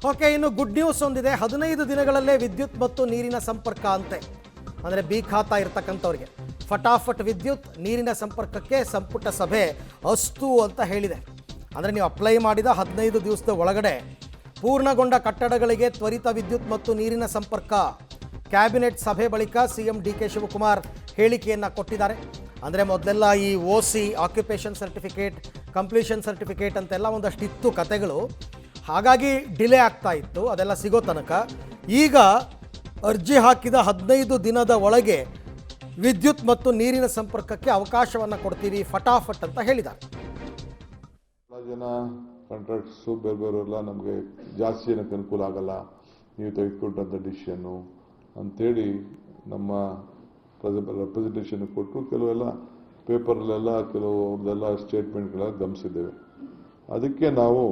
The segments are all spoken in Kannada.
ಓಕೆ, ಇನ್ನು ಗುಡ್ ನ್ಯೂಸ್ ಒಂದಿದೆ. 15 ದಿನಗಳಲ್ಲೇ ವಿದ್ಯುತ್ ಮತ್ತು ನೀರಿನ ಸಂಪರ್ಕ ಅಂತೆ. ಅಂದರೆ ಬಿ ಖಾತಾ ಇರ್ತಕ್ಕಂಥವ್ರಿಗೆ ಫಟಾಫಟ್ ವಿದ್ಯುತ್ ನೀರಿನ ಸಂಪರ್ಕಕ್ಕೆ ಸಂಪುಟ ಸಭೆ ಅಸ್ತು ಅಂತ ಹೇಳಿದೆ. ಅಂದರೆ ನೀವು ಅಪ್ಲೈ ಮಾಡಿದ 15 ದಿವಸದ ಒಳಗಡೆ ಪೂರ್ಣಗೊಂಡ ಕಟ್ಟಡಗಳಿಗೆ ತ್ವರಿತ ವಿದ್ಯುತ್ ಮತ್ತು ನೀರಿನ ಸಂಪರ್ಕ. ಕ್ಯಾಬಿನೆಟ್ ಸಭೆ ಬಳಿಕ ಸಿಎಂ ಡಿ ಕೆ ಶಿವಕುಮಾರ್ ಹೇಳಿಕೆಯನ್ನು ಕೊಟ್ಟಿದ್ದಾರೆ. ಅಂದರೆ ಮೊದಲೆಲ್ಲ ಈ OC occupation certificate, completion certificate ಅಂತೆಲ್ಲ ಒಂದಷ್ಟು ಇತ್ತು ಕತೆಗಳು, ಹಾಗಾಗಿ ಡಿಲೇ ಆಗ್ತಾ ಇತ್ತು ಅದೆಲ್ಲ ಸಿಗೋ ತನಕ. ಈಗ ಅರ್ಜಿ ಹಾಕಿದ 15 ದಿನದ ಒಳಗೆ ವಿದ್ಯುತ್ ಮತ್ತು ನೀರಿನ ಸಂಪರ್ಕಕ್ಕೆ ಅವಕಾಶವನ್ನು ಕೊಡ್ತೀವಿ ಫಟಾಫಟ್ ಅಂತ ಹೇಳಿದ್ದಾರೆ. ಜನ ಕಾಂಟ್ರಾಕ್ಟ್ಸು ಬೇರೆಯವರೆಲ್ಲ ನಮಗೆ ಜಾಸ್ತಿ ಏನಕ್ಕೆ ಅನುಕೂಲ ಆಗಲ್ಲ, ನೀವು ತೆಗೆದುಕೊಂಡಂಥ ಡಿಸಿಷನ್ನು ಅಂಥೇಳಿ ನಮ್ಮ ರೆಪ್ರೆಸೆಂಟೇಷನ್ ಕೊಟ್ಟು ಕೆಲವೆಲ್ಲ ಪೇಪರ್ಲೆಲ್ಲ ಕೆಲವು ಅವ್ರದ್ದೆಲ್ಲ ಸ್ಟೇಟ್ಮೆಂಟ್ಗಳೆಲ್ಲ ಗಮನಿಸಿದ್ದೇವೆ. ಅದಕ್ಕೆ ನಾವು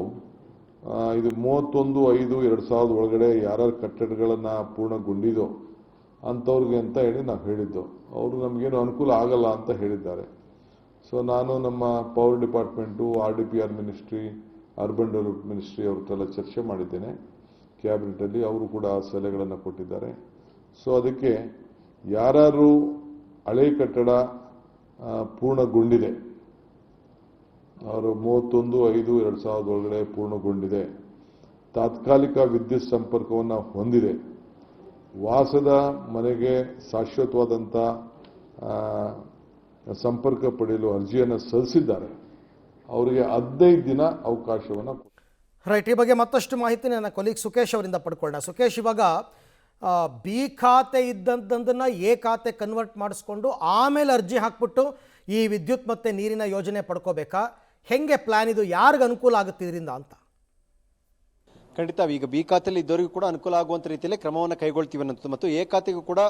ಇದು 31/5/2000 ಒಳಗಡೆ ಯಾರ್ಯಾರು ಕಟ್ಟಡಗಳನ್ನು ಪೂರ್ಣಗೊಂಡಿದೋ ಅಂಥವ್ರಿಗೆ ಅಂತ ಹೇಳಿ ನಾವು ಹೇಳಿದ್ದು. ಅವರು ನಮಗೇನು ಅನುಕೂಲ ಆಗಲ್ಲ ಅಂತ ಹೇಳಿದ್ದಾರೆ. ಸೊ ನಾನು ನಮ್ಮ power department, RDPR ministry, urban development ministry ಅವ್ರದ್ದೆಲ್ಲ ಚರ್ಚೆ ಮಾಡಿದ್ದೇನೆ ಕ್ಯಾಬಿನೆಟಲ್ಲಿ. ಅವರು ಕೂಡ ಸಲಹೆಗಳನ್ನು ಕೊಟ್ಟಿದ್ದಾರೆ. ಸೊ ಅದಕ್ಕೆ ಯಾರು ಹಳೆ ಕಟ್ಟಡ ಪೂರ್ಣಗೊಂಡಿದೆ, ಅವರು 31/5/2000 ಒಳಗಡೆ ಪೂರ್ಣಗೊಂಡಿದೆ, ತಾತ್ಕಾಲಿಕ ವಿದ್ಯುತ್ ಸಂಪರ್ಕವನ್ನು ಹೊಂದಿದೆ, ವಾಸದ ಮನೆಗೆ ಶಾಶ್ವತವಾದಂಥ ಸಂಪರ್ಕ ಪಡೆಯಲು ಅರ್ಜಿಯನ್ನು ಸಲ್ಲಿಸಿದ್ದಾರೆ, ಅವರಿಗೆ 15 ದಿನ ಅವಕಾಶವನ್ನು. ರೈಟ್, ಈ ಬಗ್ಗೆ ಮತ್ತಷ್ಟು ಮಾಹಿತಿ ನನ್ನ ಕೊಲೀಗ್ ಸುಖೇಶ್ ಅವರಿಂದ ಪಡ್ಕೊಳ್ಳೋಣ. ಸುಖೇಶ್, ಇವಾಗ ಬಿ ಖಾತೆ ಇದ್ದಂಥದ್ದನ್ನು ಎ ಖಾತೆ ಕನ್ವರ್ಟ್ ಮಾಡಿಸ್ಕೊಂಡು ಆಮೇಲೆ ಅರ್ಜಿ ಹಾಕ್ಬಿಟ್ಟು ಈ ವಿದ್ಯುತ್ ಮತ್ತು ನೀರಿನ ಯೋಜನೆ ಪಡ್ಕೋಬೇಕಾ? ಹೆಂಗೆ ಪ್ಲ್ಯಾನ್ ಇದು? ಯಾರಿಗೆ ಅನುಕೂಲ ಆಗುತ್ತೆ ಇದರಿಂದ ಅಂತ? ಖಂಡಿತ ಈಗ ಬಿ ಖಾತೆಯಲ್ಲಿ ಇದ್ದವರಿಗೂ ಕೂಡ ಅನುಕೂಲ ಆಗುವಂಥ ರೀತಿಯಲ್ಲಿ ಕ್ರಮವನ್ನು ಕೈಗೊಳ್ತೀವಿ ಅನ್ನೋದು, ಮತ್ತು ಎ ಖಾತೆಗೂ ಕೂಡ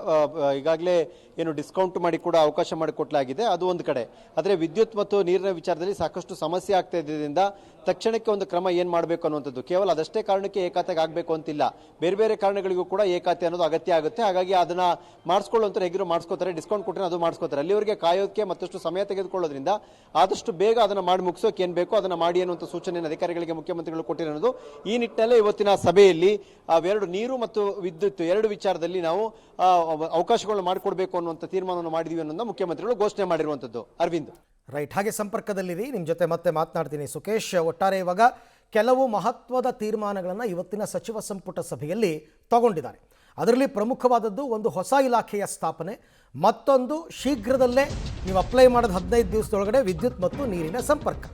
ಈಗಾಗಲೇ ಏನು ಡಿಸ್ಕೌಂಟ್ ಮಾಡಿ ಕೂಡ ಅವಕಾಶ ಮಾಡಿಕೊಡಲಾಗಿದೆ, ಅದು ಒಂದು ಕಡೆ. ಆದರೆ ವಿದ್ಯುತ್ ಮತ್ತು ನೀರಿನ ವಿಚಾರದಲ್ಲಿ ಸಾಕಷ್ಟು ಸಮಸ್ಯೆ ಆಗ್ತಾ ಇದ್ದರಿಂದ ತಕ್ಷಣಕ್ಕೆ ಒಂದು ಕ್ರಮ ಏನು ಮಾಡಬೇಕು ಅನ್ನುವಂಥದ್ದು, ಕೇವಲ ಅದಷ್ಟೇ ಕಾರಣಕ್ಕೆ ಎ ಖಾತೆಗೆ ಆಗಬೇಕು ಅಂತಿಲ್ಲ, ಬೇರೆ ಬೇರೆ ಕಾರಣಗಳಿಗೂ ಕೂಡ ಎ ಖಾತೆ ಅನ್ನೋದು ಅಗತ್ಯ ಆಗುತ್ತೆ. ಹಾಗಾಗಿ ಅದನ್ನು ಮಾಡಿಸ್ಕೊಳ್ಳುವಂಥ ಹೇಗಿರೋ ಮಾಡಿಸ್ಕೋತಾರೆ, ಡಿಸ್ಕೌಂಟ್ ಕೊಟ್ಟರೆ ಅದು ಮಾಡಿಸ್ಕೋತಾರೆ. ಅಲ್ಲಿವರೆಗೆ ಕಾಯೋದಕ್ಕೆ ಮತ್ತಷ್ಟು ಸಮಯ ತೆಗೆದುಕೊಳ್ಳೋದ್ರಿಂದ ಆದಷ್ಟು ಬೇಗ ಅದನ್ನು ಮಾಡಿ ಮುಗಿಸೋಕೆ ಏನು ಬೇಕೋ ಅದನ್ನು ಮಾಡಿ ಅನ್ನುವಂಥ ಸೂಚನೆಯನ್ನು ಅಧಿಕಾರಿಗಳಿಗೆ ಮುಖ್ಯಮಂತ್ರಿಗಳು ಕೊಟ್ಟಿರೋದು. ಈ ನಿಟ್ಟಿನಲ್ಲಿ ಇವತ್ತಿನ ಸಭೆಯಲ್ಲಿ ಅವೆರಡು, ನೀರು ಮತ್ತು ವಿದ್ಯುತ್ ಎರಡು ವಿಚಾರದಲ್ಲಿ ನಾವು ಅವಕಾಶಗಳನ್ನು ಮಾಡಿಕೊಡ್ಬೇಕು ಅನ್ನುವಂಥ ತೀರ್ಮಾನವನ್ನು ಮಾಡಿದ್ವಿ ಅನ್ನೋದನ್ನ ಮುಖ್ಯಮಂತ್ರಿಗಳು ಘೋಷಣೆ ಮಾಡಿರುವಂಥದ್ದು. ಅರವಿಂದ್, ರೈಟ್, ಹಾಗೆ ಸಂಪರ್ಕದಲ್ಲಿರಿ, ನಿಮ್ಮ ಜೊತೆ ಮತ್ತೆ ಮಾತನಾಡ್ತೀನಿ. ಸುಖೇಶ್, ಒಟ್ಟಾರೆ ಇವಾಗ ಕೆಲವು ಮಹತ್ವದ ತೀರ್ಮಾನಗಳನ್ನು ಇವತ್ತಿನ ಸಚಿವ ಸಂಪುಟ ಸಭೆಯಲ್ಲಿ ತಗೊಂಡಿದ್ದಾರೆ. ಅದರಲ್ಲಿ ಪ್ರಮುಖವಾದದ್ದು ಒಂದು ಹೊಸ ಇಲಾಖೆಯ ಸ್ಥಾಪನೆ, ಮತ್ತೊಂದು ಶೀಘ್ರದಲ್ಲೇ ನೀವು ಅಪ್ಲೈ ಮಾಡಿದ 15 ದಿವಸದೊಳಗಡೆ ವಿದ್ಯುತ್ ಮತ್ತು ನೀರಿನ ಸಂಪರ್ಕ.